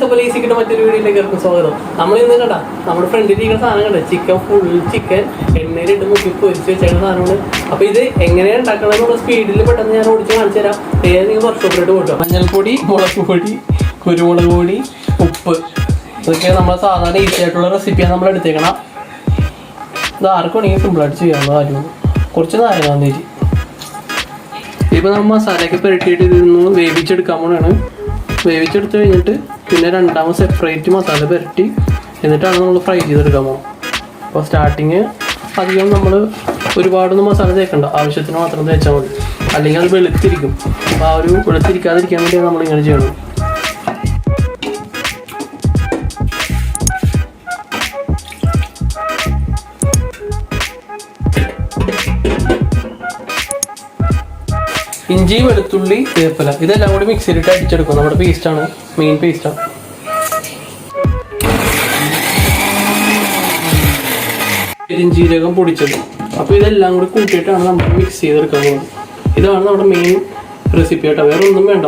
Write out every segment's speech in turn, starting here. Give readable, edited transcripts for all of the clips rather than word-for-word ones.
എല്ലാവർക്കും LAZYKID മറ്റൊരു വീഡിയോയിലേക്ക് സ്വാഗതം. നമ്മൾ ഇന്ന് കണ്ടാ നമ്മുടെ ഫ്രണ്ടിലിരിക്കുന്ന സാധനം കണ്ട ചിക്കൻ ഫുൾ ചിക്കൻ എണ്ണയിലിട്ട് മുക്കി പൊരിച്ച് വെച്ചേക്കുന്ന സാധനമാണ്. അപ്പോൾ ഇത് എങ്ങനെയാണ് ഉണ്ടാക്കണമെന്നുള്ള സ്പീഡിൽ പെട്ടെന്ന് ഞാൻ ഓടിച്ച് കാണിച്ചു തരാം. നിങ്ങൾ വർക്ക്ഷോപ്പിലോട്ട് പോട്ടോ. മഞ്ഞൾപ്പൊടി, മുളക് പൊടി, കുരുമുളക് പൊടി, ഉപ്പ്, ഇതൊക്കെ നമ്മളെ സാധാരണ ഈസി ആയിട്ടുള്ള റെസിപ്പിയാണ് നമ്മൾ എടുത്തേക്കണം. ഇത് ആർക്കും വേണമെങ്കിൽ സിമ്പിളായിട്ട് ചെയ്യാവുന്ന കാര്യമാണ്. കുറച്ച് നാരങ്ങാന്നേരി ഇപ്പോൾ നമ്മൾ മസാലയൊക്കെ പുരട്ടിയിട്ട് ഇതൊന്ന് വേവിച്ചെടുക്കാൻ പോകണമാണ്. വേവിച്ചെടുത്ത് കഴിഞ്ഞിട്ട് പിന്നെ രണ്ടാമത് സെപ്പറേറ്റ് മസാല പുരട്ടി എന്നിട്ടാണ് നമ്മൾ ഫ്രൈ ചെയ്തെടുക്കാൻ പോകുന്നത്. അപ്പോൾ സ്റ്റാർട്ടിങ് അധികം നമ്മൾ ഒരുപാടൊന്നും മസാല തേക്കണ്ട, ആവശ്യത്തിന് മാത്രം തേച്ചാൽ മതി, അല്ലെങ്കിൽ അത് വെളുത്തിരിക്കും. അപ്പോൾ ആ ഒരു വെളുത്തിരിക്കാതിരിക്കാൻ വേണ്ടിയാണ് നമ്മളിങ്ങനെ ചെയ്യണം. ഇഞ്ചി, വെളുത്തുള്ളി, വേപ്പില ഇതെല്ലാം കൂടി മിക്സിയിലിട്ട് അടിച്ചെടുക്കും. നമ്മുടെ പേസ്റ്റാണ്, മെയിൻ പേസ്റ്റാണ്. പെരുംജീരകം പൊടിച്ചത്. അപ്പോൾ ഇതെല്ലാം കൂടി കൂട്ടിയിട്ടാണ് നമ്മൾ മിക്സ് ചെയ്തെടുക്കാൻ പോകുന്നത്. ഇതാണ് നമ്മുടെ മെയിൻ റെസിപ്പി ആട്ടോ. വേറെ ഒന്നും വേണ്ട,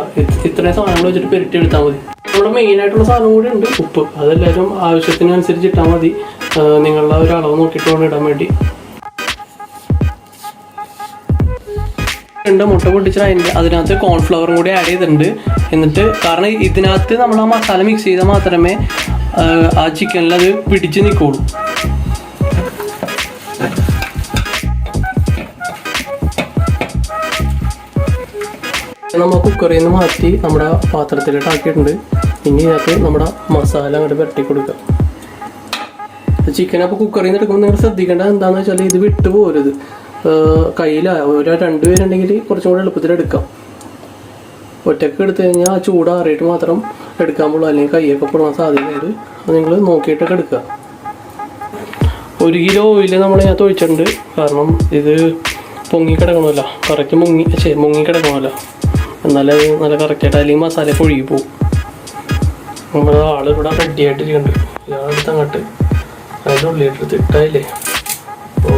ഇത്രയും സാധനങ്ങൾ വെച്ചിട്ട് പെരട്ടിയെടുത്താൽ മതി. നമ്മുടെ മെയിനായിട്ടുള്ള സാധനം കൂടി ഉണ്ട്, ഉപ്പ്. അതെല്ലാവരും ആവശ്യത്തിനനുസരിച്ച് ഇട്ടാൽ മതി. നിങ്ങളുടെ ഒരു അളവ് നോക്കിയിട്ട് വേണം ഇടാൻ വേണ്ടി. 2 മുട്ട പൊട്ടിച്ച് അതിനകത്ത് കോൺഫ്ലവറും കൂടി ആഡ് ചെയ്തിട്ടുണ്ട്. എന്നിട്ട് കാരണം ഇതിനകത്ത് നമ്മൾ ആ മസാല മിക്സ് ചെയ്താൽ മാത്രമേ ആ ചിക്കനിൽ അത് പിടിച്ച് നിൽക്കുള്ളൂ. നമ്മൾ കുക്കറിൽ നിന്ന് മാറ്റി നമ്മുടെ പാത്രത്തിലിട്ട് ആക്കിയിട്ടുണ്ട്. ഇനി ഇതിനകത്ത് നമ്മുടെ മസാല അങ്ങോട്ട് പുരട്ടി കൊടുക്കുക. ചിക്കൻ അപ്പോൾ കുക്കറിൽ നിന്ന് എടുക്കുമ്പോൾ നിങ്ങൾ ശ്രദ്ധിക്കേണ്ടത് എന്താണെന്ന് വെച്ചാൽ ഇത് വിട്ടു പോരുത്. കയ്യിൽ ഒരു 2 പേരുണ്ടെങ്കിൽ കുറച്ചും കൂടെ എളുപ്പത്തിൽ എടുക്കാം. ഒറ്റയ്ക്ക് എടുത്തു കഴിഞ്ഞാൽ ചൂടാറിയിട്ട് മാത്രം എടുക്കാൻ പോകുള്ളൂ, അല്ലെങ്കിൽ കൈയൊക്കെ പൊള്ളാൻ സാധ്യതയുണ്ട്. അത് നിങ്ങൾ നോക്കിയിട്ടൊക്കെ എടുക്കുക. 1 കിലോ ഓയിൽ നമ്മൾ ഇതിനകത്ത് ഒഴിച്ചിട്ടുണ്ട്. കാരണം ഇത് പൊങ്ങിക്കിടക്കണമല്ലോ, കറക്റ്റ് മുങ്ങിക്കിടക്കണമല്ലോ, എന്നാലും നല്ല കറക്റ്റായിട്ട്, അല്ലെങ്കിൽ മസാല പൊഴുകി പോകും. നമ്മുടെ ആളിവിടെ റെഡി ആയിട്ടിരിക്കുന്നുണ്ട്. ഇയാളെടുത്ത് അങ്ങോട്ട് അതിൻ്റെ ഉള്ളിലിട്ട് ഇട്ടായില്ലേ. ഓ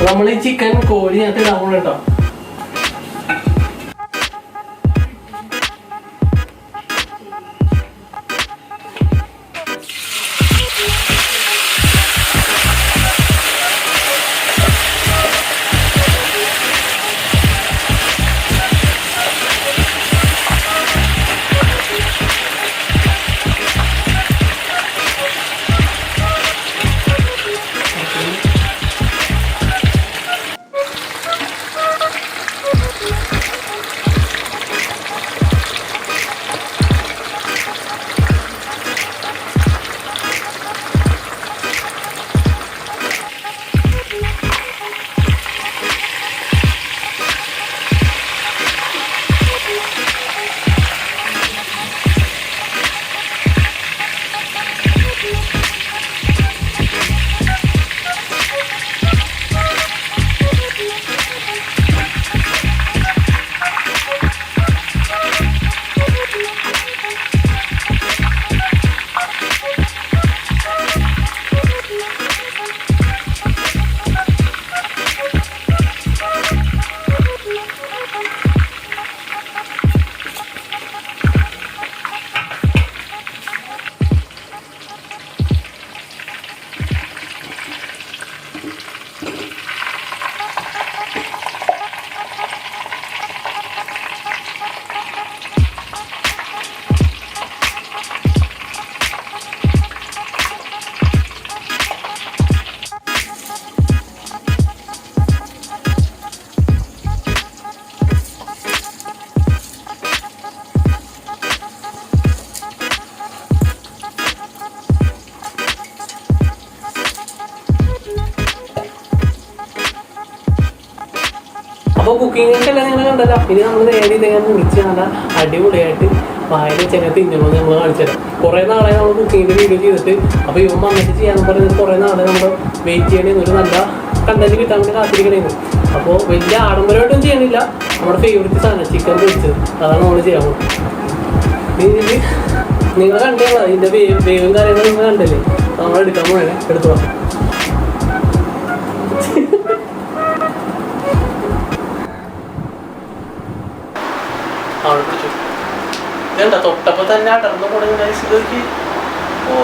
നമ്മൾ ഈ ചിക്കൻ കോഴി അതിനകത്ത് ഇടാൻ പോകണം കേട്ടോ. അപ്പോൾ കുക്കിങ്ങൊക്കെ എല്ലാം നിങ്ങൾ കണ്ടല്ലോ. ഇനി നമ്മൾ നേരെ ഇതെങ്ങനെ മുറിച്ച് നല്ല അടിപൊളിയായിട്ട് വായിൽ വെച്ചെങ്ങനെ തിന്നണമെന്ന് നമ്മൾ കാണിച്ചു തരാം. കുറേ നാളെ നമ്മൾ കുക്കിങ്ങിൻ്റെ വീഡിയോ ചെയ്തിട്ട്, അപ്പോൾ ഇവൻ വന്നിട്ട് ചെയ്യാന്ന് പറഞ്ഞത് കുറേ നാളെ നമ്മൾ വെയിറ്റ് ചെയ്യണേന്ന്, ഒരു നല്ല കണ്ടന്റ് കിട്ടാൻ വേണ്ടി കാത്തിരിക്കണേന്ന്. അപ്പോൾ വലിയ ആഡംബരമായിട്ടൊന്നും ചെയ്യണില്ല, നമ്മുടെ ഫേവറേറ്റ് സാധനം ചിക്കൻ പൊരിച്ചത്, അതാണ് നമ്മൾ ചെയ്യാൻ പോകുന്നത്. നിങ്ങൾ കണ്ടേ ഇതിൻ്റെ വേവും കാര്യങ്ങളും നിങ്ങൾ കണ്ടല്ലേ. നമ്മൾ എടുക്കാൻ പോകണേ, എടുത്തോളാം. ഇതെന്താ തൊട്ടപ്പോ തന്നെ അടർന്നു കൊടുക്കുന്ന നോക്കി. ഓ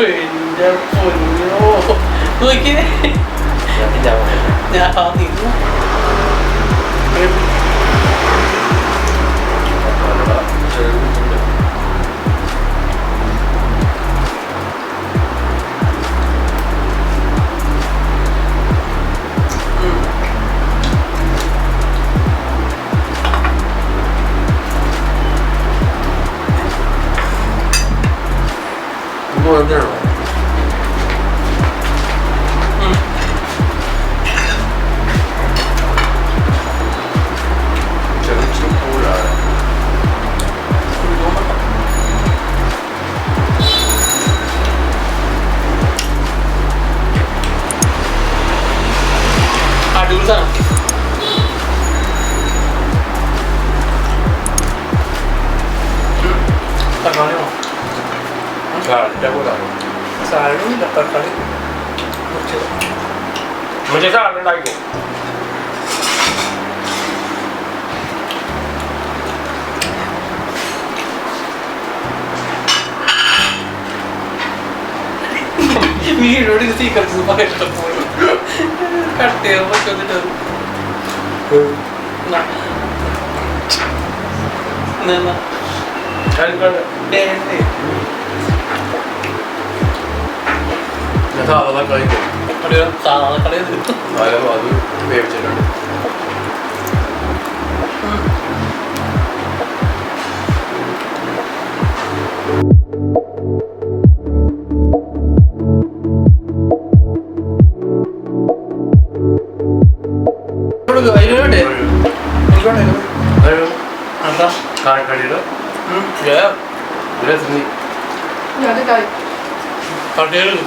എന്റെ പൊന്നോ നോക്കിയേ. ഞാൻ എന്തിനാണോ അടിപൊളി സാധനം. തക്കാളിയോ സാലഡില്ല തക്കാളി മറ്റേ സാലഡ് ഉണ്ടാക്കിയോ? വീടോട് സീക്രട്സ് പറയണം കട്ട് ചെയ്യാൻ പറ്റുന്നിട്ട് സാധാരണ കളിക്കും. സാധാരണ കളി അത് വേവിച്ചിട്ടുണ്ട്. കടിയുടെ കടയിൽ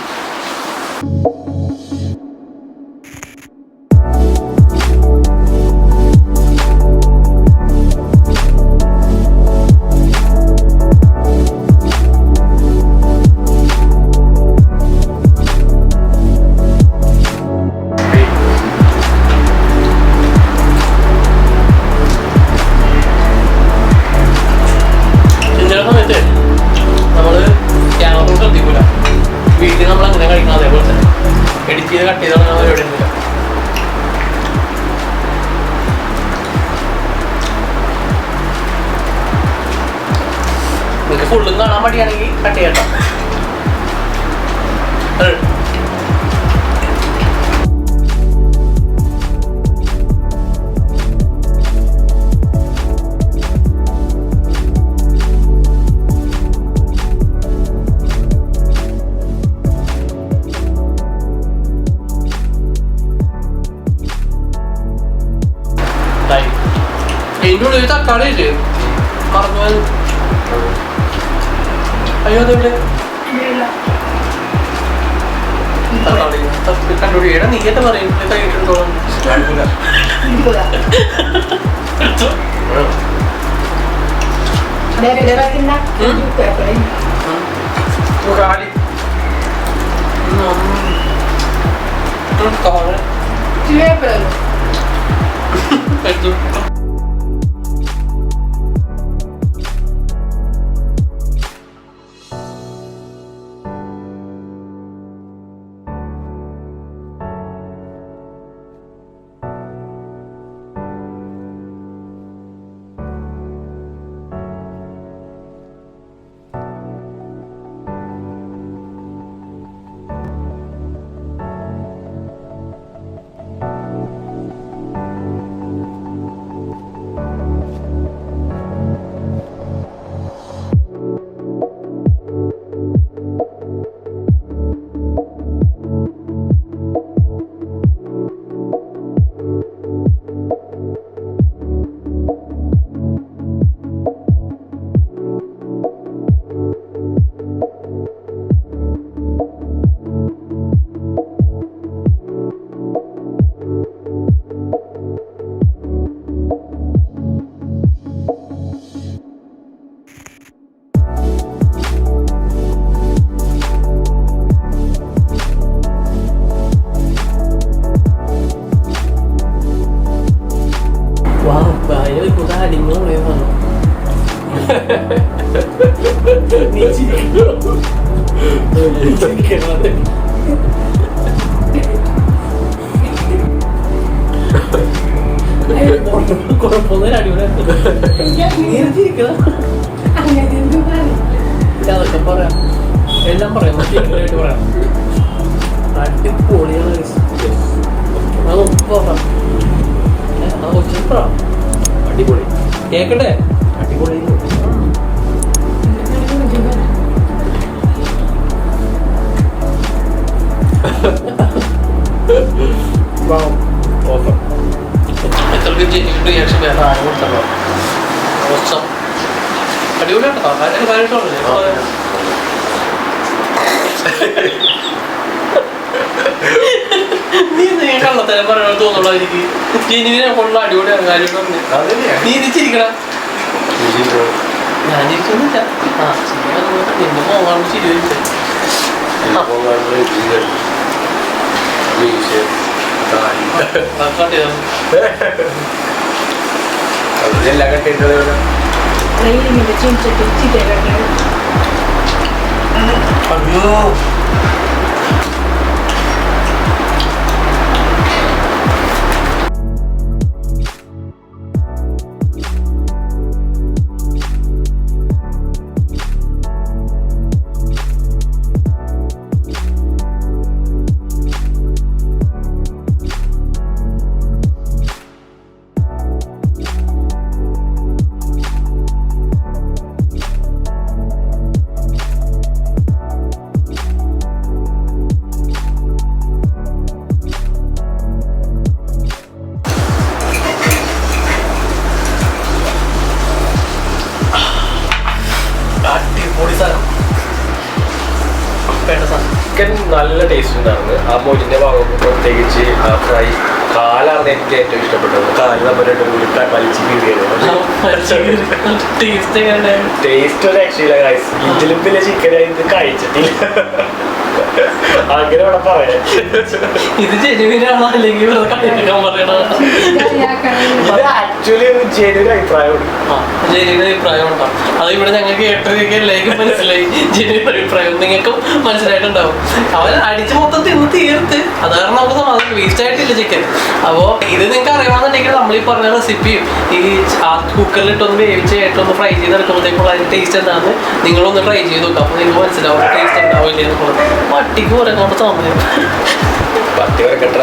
സമയത്ത് നമ്മള് ക്യാമറ ശ്രദ്ധിക്കൂല. വീട്ടിൽ നമ്മൾ അങ്ങനെ കഴിക്കണം. അതേപോലെ തന്നെ എഡിറ്റ് ചെയ്ത് കട്ട് ചെയ്തോളാം നമ്മൾ എവിടെ ഒന്നുമില്ല. നിങ്ങൾക്ക് ഫുള്ളും കാണാൻ മടിയാണെങ്കിൽ കട്ട് ചെയ്യട്ടോ. അതിൻ്റെ ഉള്ളിൽ തക്കാളി ഇല്ലേ മറന്നു. അയ്യോ അതെവിടെ തക്കാളി കണ്ടുപിടിക്കണം. നീ എന്താ പറയും കൈയിട്ടോളം കുഴപ്പമൊന്നും അടിപൊളിയായിട്ട് അതൊക്കെ പറയാം, എല്ലാം പറയാം, ആയിട്ട് പറയാം. അടിപൊളിയാണ്. അടിപൊളി കേക്കട്ടെ? അടിപൊളി. നീ കള്ളത്തരം പറയണ തോന്നുള്ളൂ എനിക്ക്. ജനുവിനെ കൊള്ള അടിപൊളിയാണ് കാര്യം. നീ തിരിച്ചിരിക്കണ? ഞാൻ ചിരിക്കുന്നില്ല. നിന്റെ മോങ്ങാണ് ചിരി വരിച്ചത്. എല്ലാം കട്ടിട്ട് അയ്യോ ചിക്കൻ നല്ല ടേസ്റ്റ് ഉണ്ടായിരുന്നു. ആ മോജിന്റെ ഭാഗം പ്രത്യേകിച്ച് ആ ഫ്രൈ കാലാണ് എനിക്ക് ഏറ്റവും ഇഷ്ടപ്പെട്ടത്. കാല് നമ്മൾ രണ്ടും കൂടി വലിച്ച് ടേസ്റ്റ് ഒരു രക്ഷയില്ല ഗൈസ്. ഇതിലും വലിയ ചിക്കൻ ഇത് കഴിച്ചിട്ടില്ല. അങ്ങനെ ഇവിടെ പറയാം. ഇത് ജനുവിനാണോ അല്ലെങ്കിൽ ഇത് ആക്ച്വലി ഒരു ജനുവിൻ അഭിപ്രായമാണ്. ജനുവിൻ അഭിപ്രായം ഉണ്ടോ? അത് ഇവിടെ ഞങ്ങൾക്ക് കേട്ടതിലേക്ക് മനസ്സിലായി. ജനുവിൻ അഭിപ്രായം നിങ്ങൾക്കും മനസ്സിലായിട്ടുണ്ടാവും. അവൻ അടിച്ച് മൊത്തം തിന്ന് തീർത്ത് അത് കാരണം നമുക്ക് സമാധാനം വേസ്റ്റ് ആയിട്ടില്ല ചിക്കൻ. അപ്പോൾ ഇത് നിങ്ങൾക്ക് അറിയാമെന്നുണ്ടെങ്കിൽ നമ്മൾ ഈ പറഞ്ഞ റെസിപ്പിയും ഈ കുക്കറിലിട്ടൊന്ന് വേവിച്ച് ഏറ്റൊന്ന് ഫ്രൈ ചെയ്തെടുക്കുമ്പോഴത്തേക്കുള്ള അതിൻ്റെ ടേസ്റ്റ് എന്താണെന്ന് നിങ്ങളൊന്ന് ട്രൈ ചെയ്ത് നോക്കാം. അപ്പോൾ നിങ്ങൾക്ക് മനസ്സിലാവും ടേസ്റ്റ് ഉണ്ടാവില്ല എന്നുള്ളത്. പട്ടിക്ക് പോലെ കൊണ്ട് സമയം പട്ടി വരക്കട്ട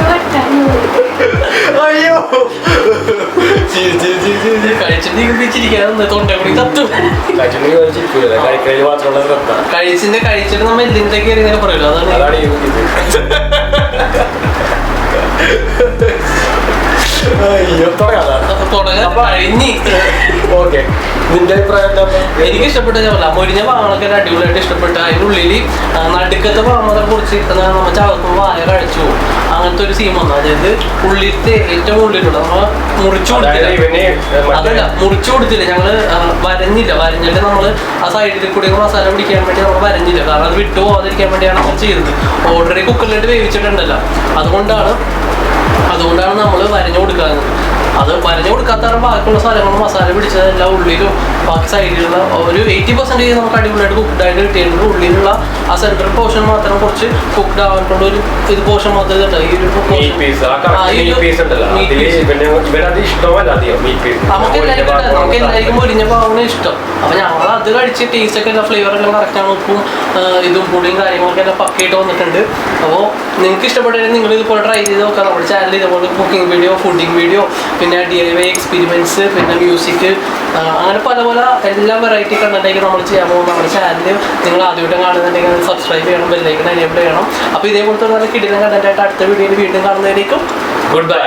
പട്ടി അയ്യോ കഴിച്ചിട്ട് തൊണ്ടക്കുടി തത്തും. കഴിച്ചിട്ട് നമ്മ എല്ലിന്റെ കയറി ഇങ്ങനെ പറയല്ലോ. അതാണ് കഴിഞ്ഞ്. എനിക്ക് ഇഷ്ടപ്പെട്ട മൊരിഞ്ഞ പാങ്ങളൊക്കെ അടിപൊളിയായിട്ട് ഇഷ്ടപ്പെട്ടു. അതിനുള്ളിൽ നടുക്കത്തെ പാമ്പൊക്കെ കുറിച്ച് നമ്മൾ ചവക്കുമ്പോൾ വായ കഴിച്ചു പോകും. അങ്ങനത്തെ ഒരു സീൻ വന്നു. അതായത് ഉള്ളിലത്തെ ഏറ്റവും ഉള്ളിലുള്ള നമ്മൾ മുറിച്ചു കൊടുത്തില്ല. അതല്ല മുറിച്ചു കൊടുത്തില്ല, ഞങ്ങള് വരഞ്ഞില്ല. വരഞ്ഞിട്ട് നമ്മള് ആ സൈഡിൽ കൂടി മസാല പിടിക്കാൻ വേണ്ടി നമ്മൾ വരഞ്ഞില്ല. കാരണം അത് വിട്ടു പോകാതിരിക്കാൻ വേണ്ടിയാണ് നമ്മൾ ചെയ്തത്. ഓൾറെഡി കുക്കറിലിട്ട് വേവിച്ചിട്ടുണ്ടല്ലോ. അതുകൊണ്ടാണ് നമ്മൾ വരഞ്ഞു കൊടുക്കാറുള്ളത്. അത് വരഞ്ഞു കൊടുക്കാത്ത ബാക്കിയുള്ള സ്ഥലങ്ങളും മസാല പിടിച്ചതെല്ലാം ഉള്ളിലും ബാക്കി സൈഡിലുള്ള ഒരു 80% നമുക്ക് അടിപൊളിയായിട്ട് കുക്ക്ഡായിട്ട് കിട്ടിയിട്ടുണ്ട്. ഉള്ളിലുള്ള ആ സെൻട്രൽ പോർഷൻ മാത്രം കുറച്ച് കുക്ക്ഡ് ആവാനുള്ള ഒരു ഇത് പോർഷൻ മാത്രമേ നമുക്ക് എല്ലാവർക്കും പൊരിഞ്ഞ പാവണ ഇഷ്ടം. അപ്പൊ ഞങ്ങൾ അത് കഴിച്ച് ടേസ്റ്റ് ഒക്കെ എല്ലാം ഫ്ലേവർ എല്ലാം കറക്റ്റാണ്. ഉപ്പും ഇതും പുളിയും കാര്യങ്ങളൊക്കെ എല്ലാം പക്കയായിട്ട് വന്നിട്ടുണ്ട്. അപ്പോൾ നിങ്ങൾക്ക് ഇഷ്ടപ്പെട്ടെങ്കിൽ നിങ്ങൾ ഇതുപോലെ ട്രൈ ചെയ്ത് നോക്കാം. നമ്മുടെ ചാനൽ ഇതുപോലെ കുക്കിംഗ് വീഡിയോ, ഫുഡിങ് വീഡിയോ, പിന്നെ DIY എക്സ്പെരിമെന്റ്സ്, പിന്നെ മ്യൂസിക്, അങ്ങനെ പല പല എല്ലാ വെറൈറ്റി കണ്ടന്റൊക്കെ നമ്മൾ ചെയ്യാൻ പോകും. നമ്മുടെ ചാനൽ നിങ്ങൾ ആദ്യമായിട്ട് കാണുന്നുണ്ടെങ്കിൽ സബ്സ്ക്രൈബ് ചെയ്യണം, ബെല്ലൈക്കൺ എനേബിൾ ചെയ്യണം. അപ്പോൾ ഇതേപോലത്തെ നല്ല കിടിലൻ കണ്ടന്റായിട്ട് അടുത്ത വീഡിയോയിൽ വീണ്ടും കാണുന്നതായിരിക്കും. Good bye.